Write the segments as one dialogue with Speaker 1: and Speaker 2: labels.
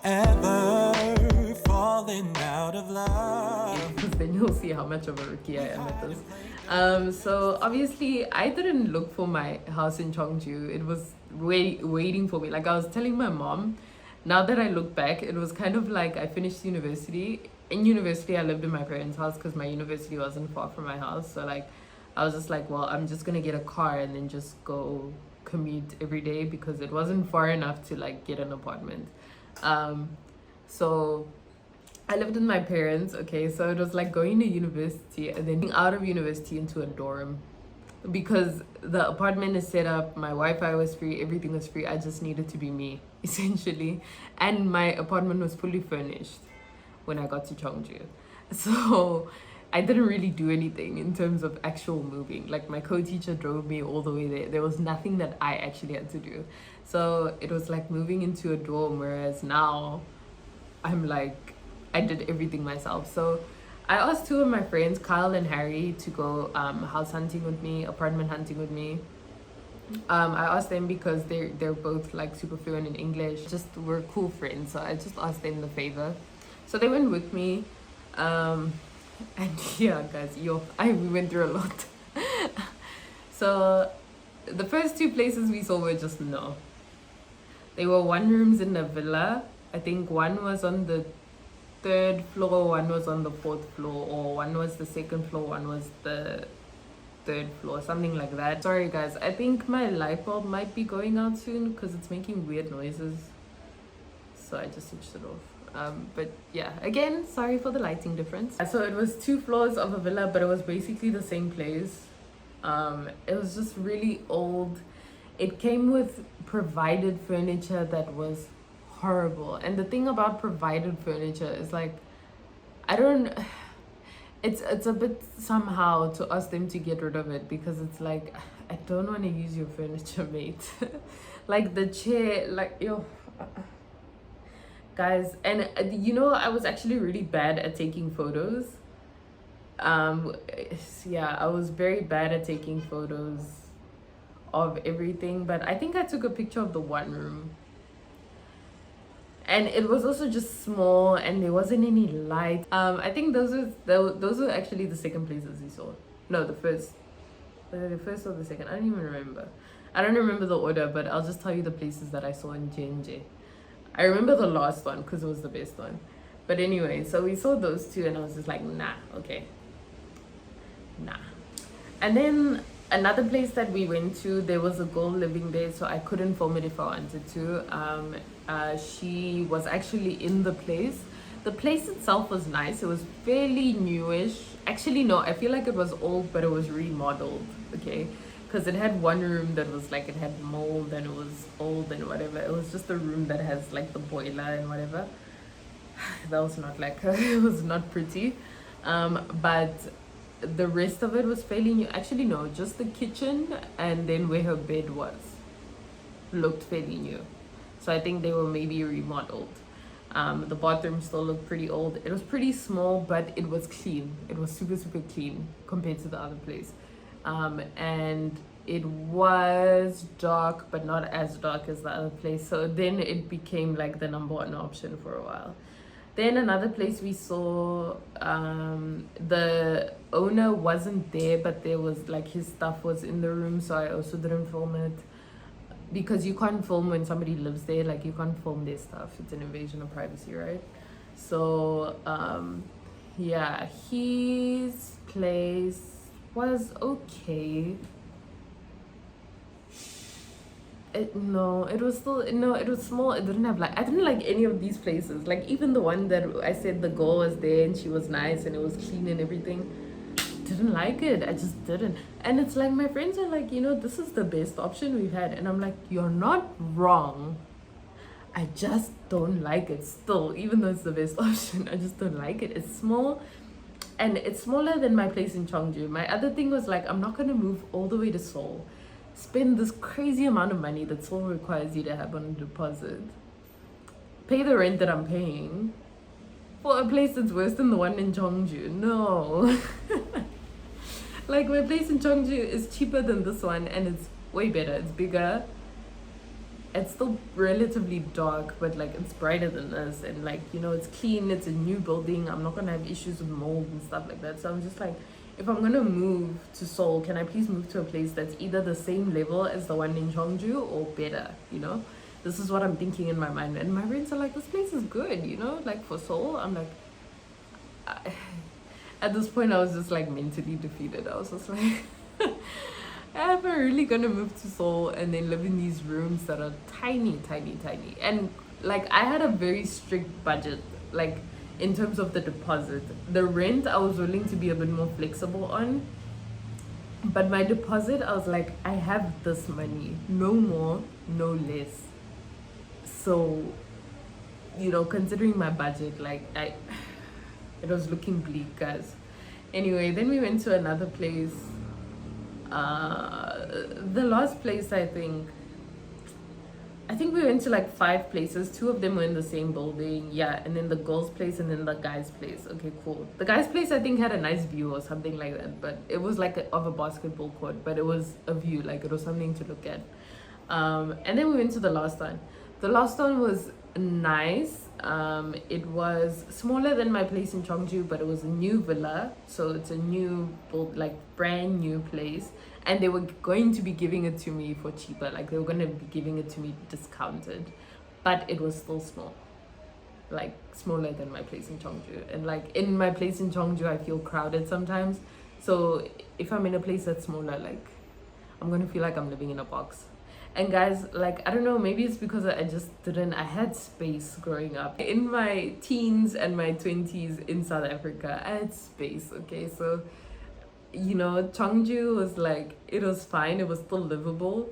Speaker 1: forever falling out of love.
Speaker 2: Because then you'll see how much of a rookie I am at this. So obviously I didn't look for my house in Cheongju. It was waiting for me. Like I was telling my mom, now that I look back, it was kind of like I finished university. In university, I lived in my parents' house because my university wasn't far from my house. So like, I was just like, well, I'm just gonna get a car and then just go commute every day because it wasn't far enough to like get an apartment. So I lived with my parents, okay, so it was like going to university and then out of university into a dorm because the apartment is set up, my Wi-Fi was free, everything was free. I just needed to be me, essentially. And my apartment was fully furnished when I got to Cheongju. So I didn't really do anything in terms of actual moving. Like my co-teacher drove me all the way there. There was nothing that I actually had to do. So it was like moving into a dorm, whereas now I'm like, I did everything myself. So I asked two of my friends, Kyle and Harry, to go house hunting with me, apartment hunting with me. I asked them because they're both like super fluent in English. Just we're cool friends, so I just asked them the favor. So they went with me. And yeah, guys, we went through a lot. So the first two places we saw were just no. They were one rooms in a villa. I think one was on the 3rd floor, one was on the 4th floor, or one was the 2nd floor, one was the 3rd floor, something like that. Sorry guys, I think my light bulb might be going out soon because it's making weird noises. So I just switched it off. But yeah, again, sorry for the lighting difference. So it was 2 floors of a villa, but it was basically the same place. It was just really old. It came with provided furniture that was horrible. And the thing about provided furniture is like, it's a bit somehow to ask them to get rid of it because it's like, I don't want to use your furniture, mate. Like the chair, like, yo, guys. And you know, I was actually really bad at taking photos. Yeah, I was very bad at taking photos of everything, but I think I took a picture of the one room. And it was also just small and there wasn't any light. I think those were actually the second places we saw. No, the first or the second, I don't even remember. I don't remember the order, but I'll just tell you the places that I saw in JNJ. I remember the last one because it was the best one. But anyway, so we saw those two and I was just like, nah, okay. Nah. And then another place that we went to, there was a girl living there, so I couldn't film it if I wanted to. She was actually in the place. The place itself was nice. It was fairly newish. Actually, no, I feel like it was old, but it was remodeled, okay? Because it had one room that was like, it had mold and it was old and whatever. It was just a room that has like the boiler and whatever. That was not like, it was not pretty. But the rest of it was fairly new. Actually, no, just the kitchen and then where her bed was looked fairly new. So I think they were maybe remodeled. The bathroom still looked pretty old. It was pretty small, but it was clean. It was super, super clean compared to the other place. And it was dark, but not as dark as the other place. So then it became like the #1 option for a while. Then another place we saw, the owner wasn't there, but there was like his stuff was in the room, so I also didn't film it. Because you can't film when somebody lives there, like you can't film their stuff. It's an invasion of privacy, right? So, yeah, his place was okay. It was small. It didn't have like, I didn't like any of these places. Like even the one that I said the girl was there and she was nice and it was clean and everything, didn't like it. I just didn't. And it's like my friends are like, you know, this is the best option we've had, and I'm like, you're not wrong. I just don't like it still, even though it's the best option. I just don't like it. It's small and it's smaller than my place in Cheongju. My other thing was like, I'm not gonna move all the way to Seoul, spend this crazy amount of money that Seoul requires you to have on a deposit, pay the rent that I'm paying for a place that's worse than the one in Cheongju. No. Like my place in Cheongju is cheaper than this one and it's way better. It's bigger. it's still relatively dark, but like it's brighter than this, and like, you know, it's clean, it's a new building, I'm not gonna have issues with mold and stuff like that. So I'm just like, if I'm gonna move to Seoul, can I please move to a place that's either the same level as the one in Cheongju or better, you know? This is what I'm thinking in my mind. And my friends are like, this place is good, you know, like for Seoul. I'm like, at this point I was just like mentally defeated. I was just like, am I really gonna move to Seoul and then live in these rooms that are tiny, tiny, tiny? And like, I had a very strict budget, like in terms of the deposit. The rent I was willing to be a bit more flexible on, but my deposit I was like, I have this money, no more, no less. So, you know, considering my budget, like it was looking bleak, guys. Anyway, then we went to another place. The last place, I think we went to like 5 places. 2 of them were in the same building, yeah, and then the girls' place and then the guys' place. Okay, cool. The guys' place I think had a nice view or something like that, but it was like of a basketball court, but it was a view, like it was something to look at. And then we went to the last one. The last one was nice. It was smaller than my place in Cheongju, but it was a new villa, so it's a new build, like brand new place, and they were going to be giving it to me for cheaper, like they were going to be giving it to me discounted, but it was still small, like smaller than my place in Cheongju. And like in my place in Cheongju I feel crowded sometimes, so if I'm in a place that's smaller, like I'm gonna feel like I'm living in a box. And guys, like, I don't know, maybe it's because I had space growing up. In my teens and my 20s in South Africa, I had space, okay? So, you know, Cheongju was like, it was fine, it was still livable.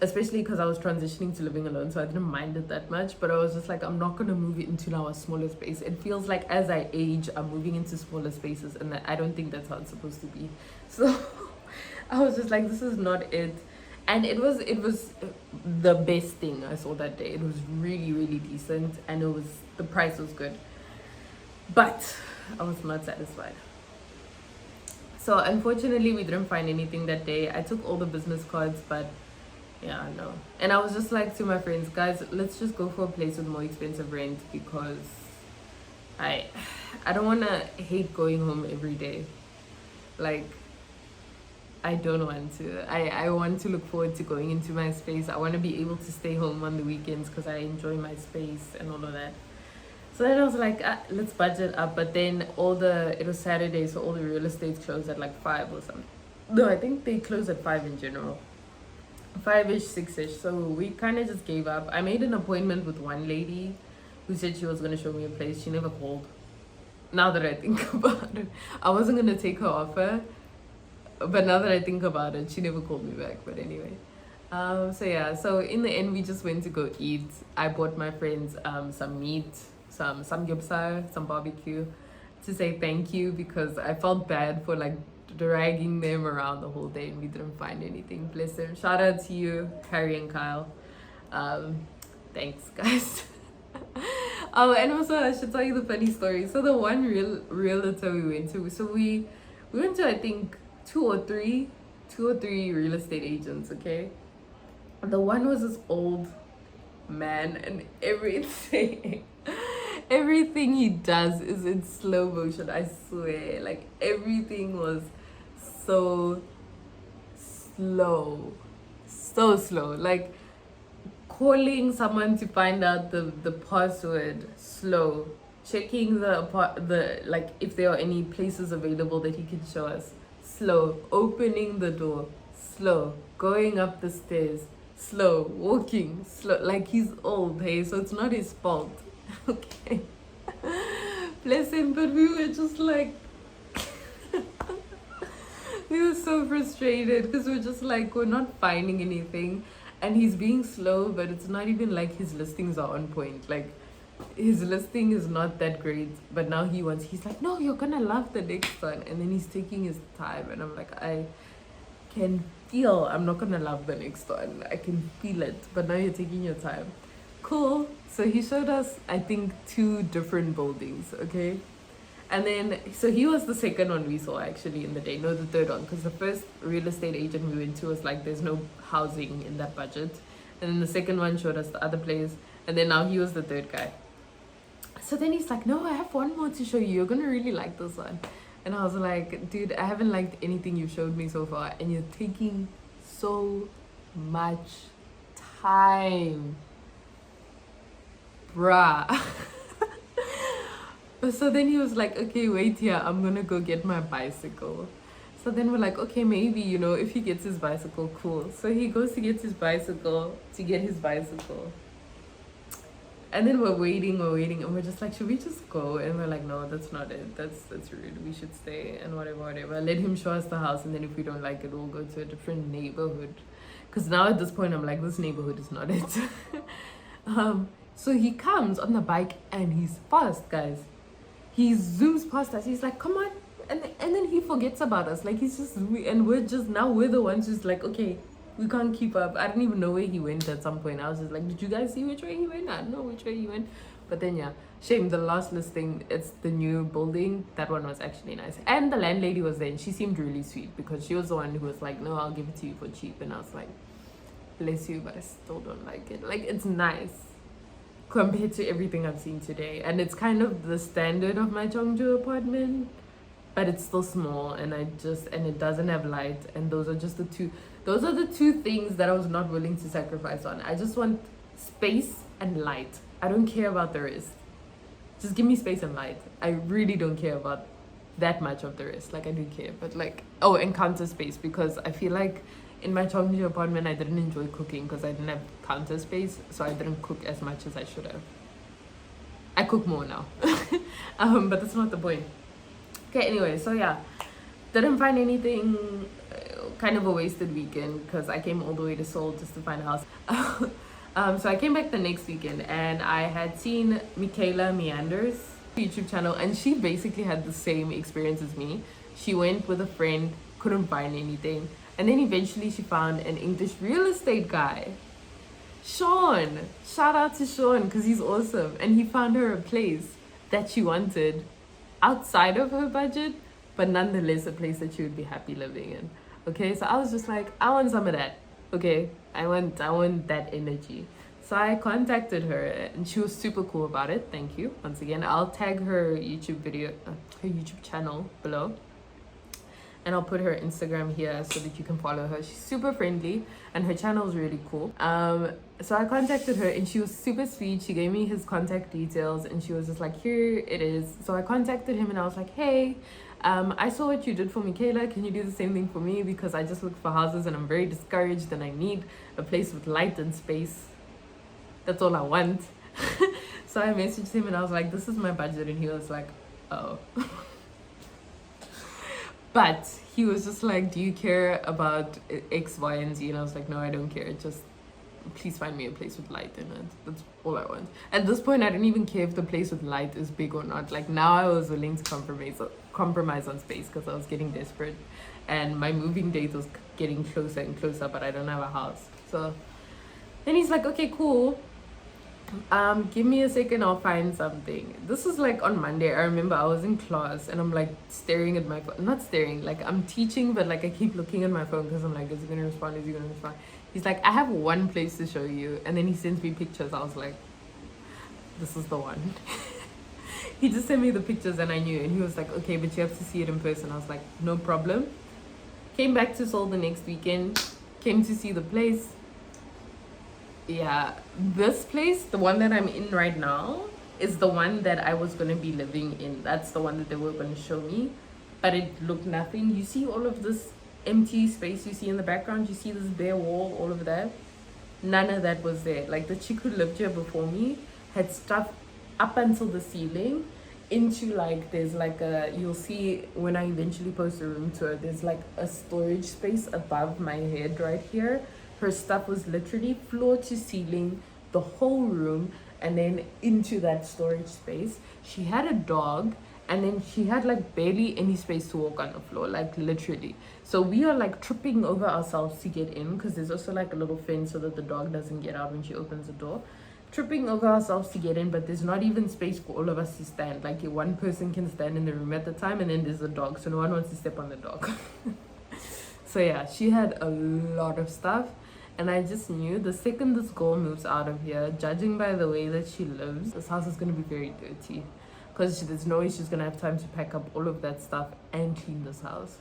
Speaker 2: Especially because I was transitioning to living alone, so I didn't mind it that much. But I was just like, I'm not gonna move it into now a smaller space. It feels like as I age, I'm moving into smaller spaces, and I don't think that's how it's supposed to be. So, I was just like, this is not it. And it was the best thing I saw that day. It was really, really decent, and the price was good, but I was not satisfied. So unfortunately we didn't find anything that day. I took all the business cards, but yeah, no. And I was just like to my friends, guys, let's just go for a place with more expensive rent, because I don't want to hate going home every day. Like, I don't want to. I want to look forward to going into my space. I want to be able to stay home on the weekends because I enjoy my space and all of that. So then I was like, let's budget up. But then it was Saturday, so all the real estates closed at like 5 or something. No, I think they closed at 5 in general. 5-ish, 6-ish. So we kind of just gave up. I made an appointment with one lady who said she was going to show me a place. She never called. Now that I think about it, I wasn't going to take her offer. But now that I think about it, she never called me back. But anyway, so yeah, so in the end we just went to go eat. I bought my friends some meat, some samgyeopsal, some barbecue, to say thank you, because I felt bad for like dragging them around the whole day and we didn't find anything. Bless them. Shout out to you, Harry and Kyle. Thanks, guys. Oh, and also I should tell you the funny story. So the one realtor we went to, so we went to, I think, two or three real estate agents, okay? The one was this old man, and everything he does is in slow motion, I swear. Like, everything was so slow, like calling someone to find out the password, slow. Checking the like if there are any places available that he can show us, slow. Opening the door, slow. Going up the stairs, slow. Walking, slow. Like, he's old, hey, so it's not his fault. Okay. Bless him. But we were just like we were so frustrated because we're just like, we're not finding anything, and he's being slow, but it's not even like his listings are on point. Like, his listing is not that great, but now he's like, no, you're gonna love the next one, and then he's taking his time, and I'm like, I can feel I'm not gonna love the next one. I can feel it, but now you're taking your time. Cool. So he showed us, I think, 2 different buildings, okay? And then, so he was the second one we saw actually in the day, no, the third one, because the first real estate agent we went to was like, there's no housing in that budget. and then the second one showed us the other place, and then now he was the third guy. So then he's like, no, I have one more to show you, you're gonna really like this one. And I was like, dude, I haven't liked anything you've showed me so far, and you're taking so much time, bruh. So then he was like, okay, wait here, I'm gonna go get my bicycle. So then we're like, okay, maybe, you know, if he gets his bicycle, cool. So he goes to get his bicycle, and then we're waiting, and we're just like, should we just go? And we're like, no, that's not it, that's rude, we should stay, and whatever. Let him show us the house, and then if we don't like it, we'll go to a different neighborhood. Because now at this point, I'm like, this neighborhood is not it. So he comes on the bike, and he's fast, guys. He zooms past us, he's like, come on. And then he forgets about us. Like, he's just, and we're the ones who's like, okay, we can't keep up. I didn't even know where he went at some point. I was just like, did you guys see which way he went? I don't know which way he went. But then, yeah, shame, the last listing, it's the new building. That one was actually nice. And the landlady was there, and she seemed really sweet, because she was the one who was like, no, I'll give it to you for cheap. And I was like, bless you, but I still don't like it. Like, it's nice compared to everything I've seen today. And it's kind of the standard of my Cheongju apartment, but it's still small, and it doesn't have light, and those are the two things that I was not willing to sacrifice on. I just want space and light. I don't care about the rest. Just give me space and light. I really don't care about that much of the rest. Like, I do care, but like, oh, and counter space, because I feel like in my Cheongju apartment I didn't enjoy cooking because I didn't have counter space, so I didn't cook as much as I should have. I cook more now. But that's not the point. Okay, anyway, so yeah, didn't find anything. Kind of a wasted weekend, because I came all the way to Seoul just to find a house. So I came back the next weekend, and I had seen Michaela Meanders YouTube channel, and she basically had the same experience as me. She went with a friend, couldn't find anything, and then eventually she found an English real estate guy, Sean. Shout out to Sean, because he's awesome, and he found her a place that she wanted outside of her budget, but nonetheless a place that she would be happy living in. Okay, so I was just like, I want some of that. Okay, I want that energy. So I contacted her, and she was super cool about it. Thank you once again. I'll tag her YouTube video, her YouTube channel below, and I'll put her Instagram here so that you can follow her. She's super friendly, and her channel is really cool. So I contacted her, and she was super sweet. She gave me his contact details, and she was just like, here it is. So I contacted him, and I was like, hey, I saw what you did for Michaela. Can you do the same thing for me? Because I just look for houses, and I'm very discouraged, and I need a place with light and space. That's all I want. So I messaged him, and I was like, this is my budget, and he was like, oh. But he was just like, do you care about X, Y, and Z? And I was like, no, I don't care. Just please find me a place with light in it. That's all I want. At this point, I didn't even care if the place with light is big or not. Like, now I was willing to compromise on space, because I was getting desperate, and my moving date was getting closer and closer, but I don't have a house. So then he's like, okay, cool. Give me a second, I'll find something. This was like on Monday. I remember I was in class, and I'm like staring at my phone. Not staring, like I'm teaching, but like I keep looking at my phone, because I'm like, is he gonna respond? Is he gonna respond? He's like, I have one place to show you. And then he sends me pictures. I was like, this is the one. He just sent me the pictures, and I knew. And he was like, okay, but you have to see it in person. I was like, no problem. Came back to Seoul the next weekend, came to see the place. Yeah, this place, the one that I'm in right now, is the one that I was going to be living in. That's the one that they were going to show me, but it looked nothing. You see all of this empty space you see in the background? You see this bare wall, all of that? None of that was there. Like, the chick who lived here before me had stuff up until the ceiling into, like, there's like a, you'll see when I eventually post a room tour, there's like a storage space above my head right here. Her stuff was literally floor to ceiling, the whole room, and then into that storage space. She had a dog, and then she had like barely any space to walk on the floor, like literally. So we are like tripping over ourselves to get in, because there's also like a little fence so that the dog doesn't get out when she opens the door. Tripping over ourselves to get in, but there's not even space for all of us to stand. Like, one person can stand in the room at the time, and then there's a dog, so no one wants to step on the dog. So yeah, she had a lot of stuff. And I just knew the second this girl moves out of here, judging by the way that she lives, this house is going to be very dirty. Because there's no way she's going to have time to pack up all of that stuff and clean this house.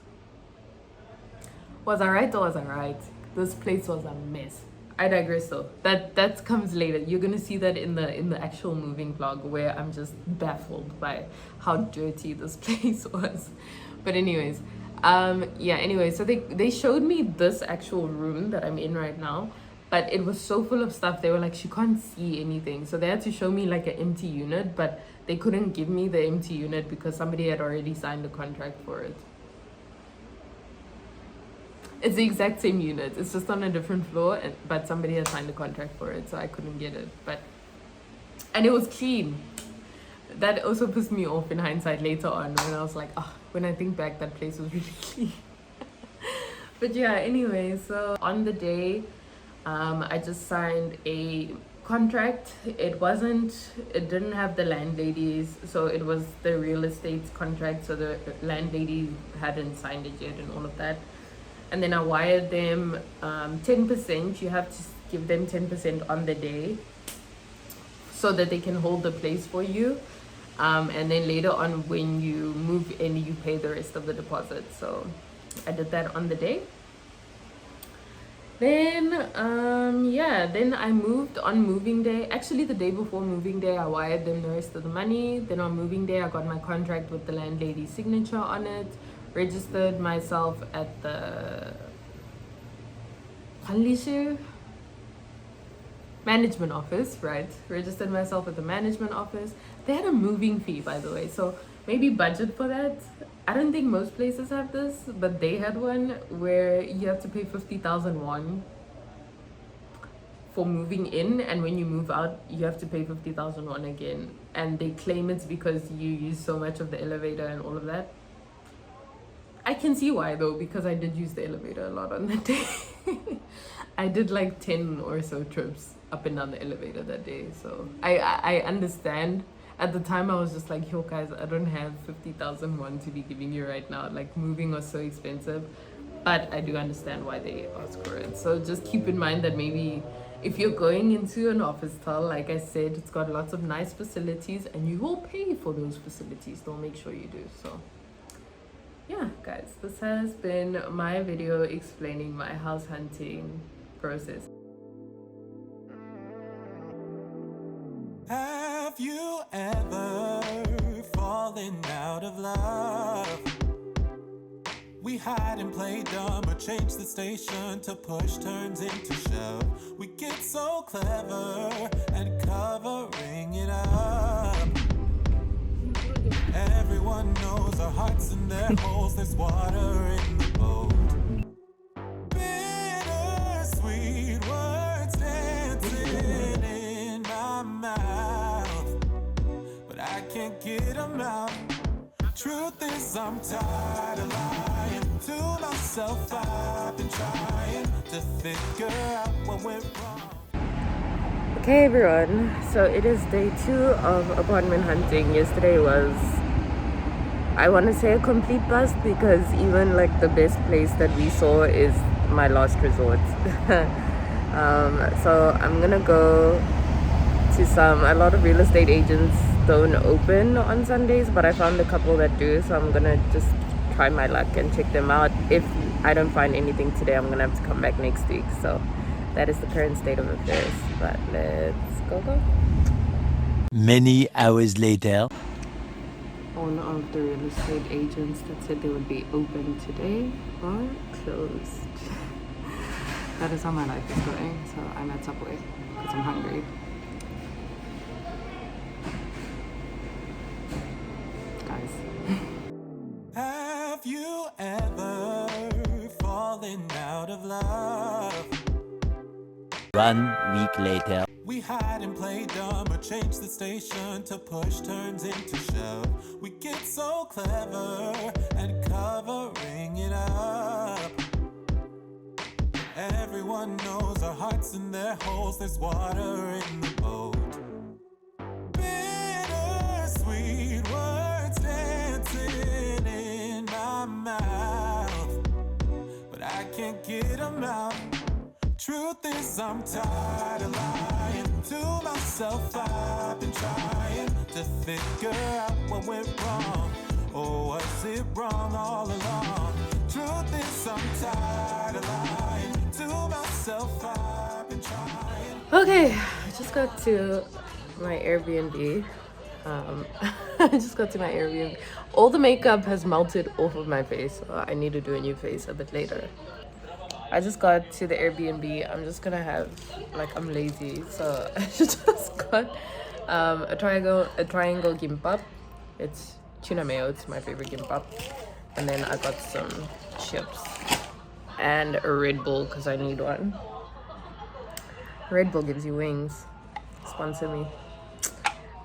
Speaker 2: Was I right or was I right? This place was a mess. I digress though. That comes later. You're gonna see that in the actual moving vlog, where I'm just baffled by how dirty this place was. But anyways, yeah, anyway, so they showed me this actual room that I'm in right now, but it was so full of stuff. They were like, she can't see anything, so they had to show me like an empty unit, but they couldn't give me the empty unit because somebody had already signed a contract for it. It's the exact same unit, it's just on a different floor, but somebody has signed a contract for it, so I couldn't get it. And it was clean. That also pissed me off in hindsight later on, when I was like, oh, when I think back, that place was really clean. But yeah, anyway, so on the day, I just signed a contract. It didn't have the landladies, so it was the real estate contract, so the landlady hadn't signed it yet and all of that. And then I wired them 10%. You have to give them 10% on the day so that they can hold the place for you. And then later on, when you move in, you pay the rest of the deposit. So I did that on the day. Then yeah, then I moved on moving day. Actually, the day before moving day, I wired them the rest of the money. Then on moving day, I got my contract with the landlady's signature on it, registered myself at the management office, right? Registered myself at the management office. They had a moving fee, by the way, so maybe budget for that. I don't think most places have this, but they had one where you have to pay 50,000 won for moving in, and when you move out, you have to pay 50,000 won again. And they claim it's because you use so much of the elevator and all of that. I can see why though, because I did use the elevator a lot on that day. I did like 10 or so trips up and down the elevator that day, so I understand. At the time I was just like, yo guys, I don't have 50,000 won to be giving you right now, like moving was so expensive. But I do understand why they ask for it, so just keep in mind that maybe if you're going into an office tell, like I said, it's got lots of nice facilities and you will pay for those facilities. They'll make sure you do. So yeah guys, this has been my video explaining my house hunting process.
Speaker 1: Have you ever fallen out of love? We hide and play dumb or change the station to push turns into shove. We get so clever at covering it up. Everyone knows our hearts in their holes, there's water in the boat. Bittersweet words dancing in my mouth, but I can't get them out. Truth is I'm tired of lying to myself. I've been trying to figure out what went wrong.
Speaker 2: Okay everyone, so it is day 2 of apartment hunting. Yesterday was, I want to say, a complete bust, because even like the best place that we saw is my last resort. So I'm gonna go to a lot of real estate agents don't open on Sundays, but I found a couple that do, so I'm gonna just try my luck and check them out. If I don't find anything today, I'm gonna have to come back next week. So that is the current state of affairs, but let's go.
Speaker 3: Many hours later.
Speaker 2: One of the real estate agents that said they would be open today are closed. That is how my life is going. So I'm at Subway because I'm hungry. Guys.
Speaker 1: Have you ever fallen out of love?
Speaker 3: 1 week later.
Speaker 1: We hide and play dumb or change the station to push turns into shove. We get so clever at covering it up. Everyone knows our hearts in their holes, there's water in the boat. Bittersweet words dancing in my mouth, but I can't get them out. Truth is, I'm tired of lying to myself. I've been trying to figure out what went wrong. Or was it wrong all along? Truth is, I'm tired of lying to myself. I've been trying.
Speaker 2: Okay, I just got to my Airbnb. I just got to my Airbnb. All the makeup has melted off of my face, so I need to do a new face a bit later. I just got to the Airbnb. I'm just gonna have, like, I'm lazy, so I just got a triangle gimbap. It's tuna mayo. It's my favorite gimbap. And then I got some chips and a Red Bull because I need one. Red Bull gives you wings. Sponsor me.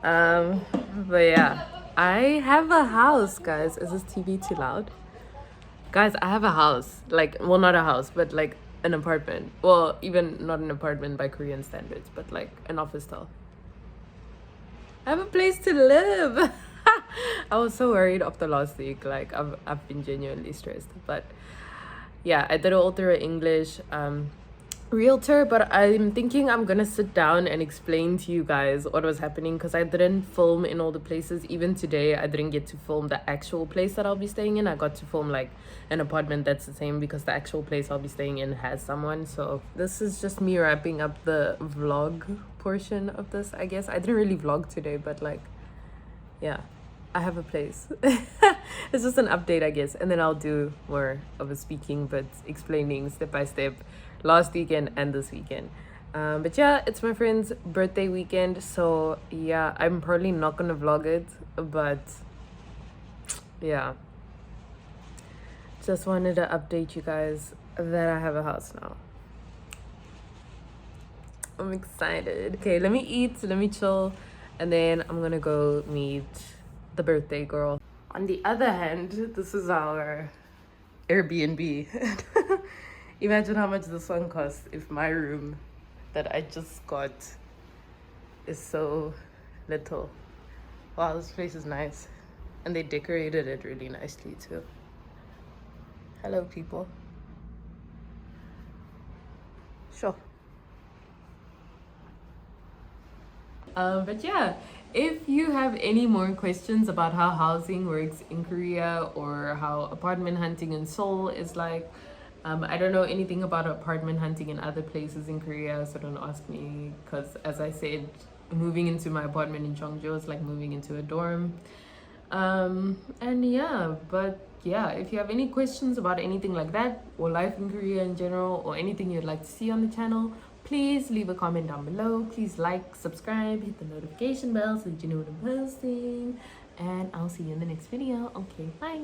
Speaker 2: But yeah, I have a house, guys. Is this TV too loud? Guys, I have a house. Like, well, not a house, but like an apartment. Well, even not an apartment by Korean standards, but like an office style. I have a place to live. I was so worried after last week. Like, I've been genuinely stressed. But yeah, I did it all through English. Realtor, but I'm thinking I'm gonna sit down and explain to you guys what was happening because I didn't film in all the places. Even today I didn't get to film the actual place that I'll be staying in. I got to film like an apartment that's the same because the actual place I'll be staying in has someone. So this is just me wrapping up the vlog portion of this, I guess. I didn't really vlog today, but like, yeah, I have a place. It's just an update, I guess, and then I'll do more of a speaking but explaining step by step last weekend and this weekend. But yeah, it's my friend's birthday weekend, so yeah, I'm probably not gonna vlog it, but yeah, just wanted to update you guys that I have a house now. I'm excited. Okay, let me eat, let me chill, and then I'm gonna go meet the birthday girl. On the other hand, this is our Airbnb. Imagine how much this one costs if my room that I just got is so little. Wow, this place is nice. And they decorated it really nicely too. Hello, people. Sure. But yeah, if you have any more questions about how housing works in Korea or how apartment hunting in Seoul is like, I don't know anything about apartment hunting in other places in Korea, so don't ask me, because as I said, moving into my apartment in Cheongju is like moving into a dorm. And yeah, but yeah, if you have any questions about anything like that or life in Korea in general or anything you'd like to see on the channel, please leave a comment down below. Please like, subscribe, hit the notification bell so that you know what I'm posting, and I'll see you in the next video. Okay, bye.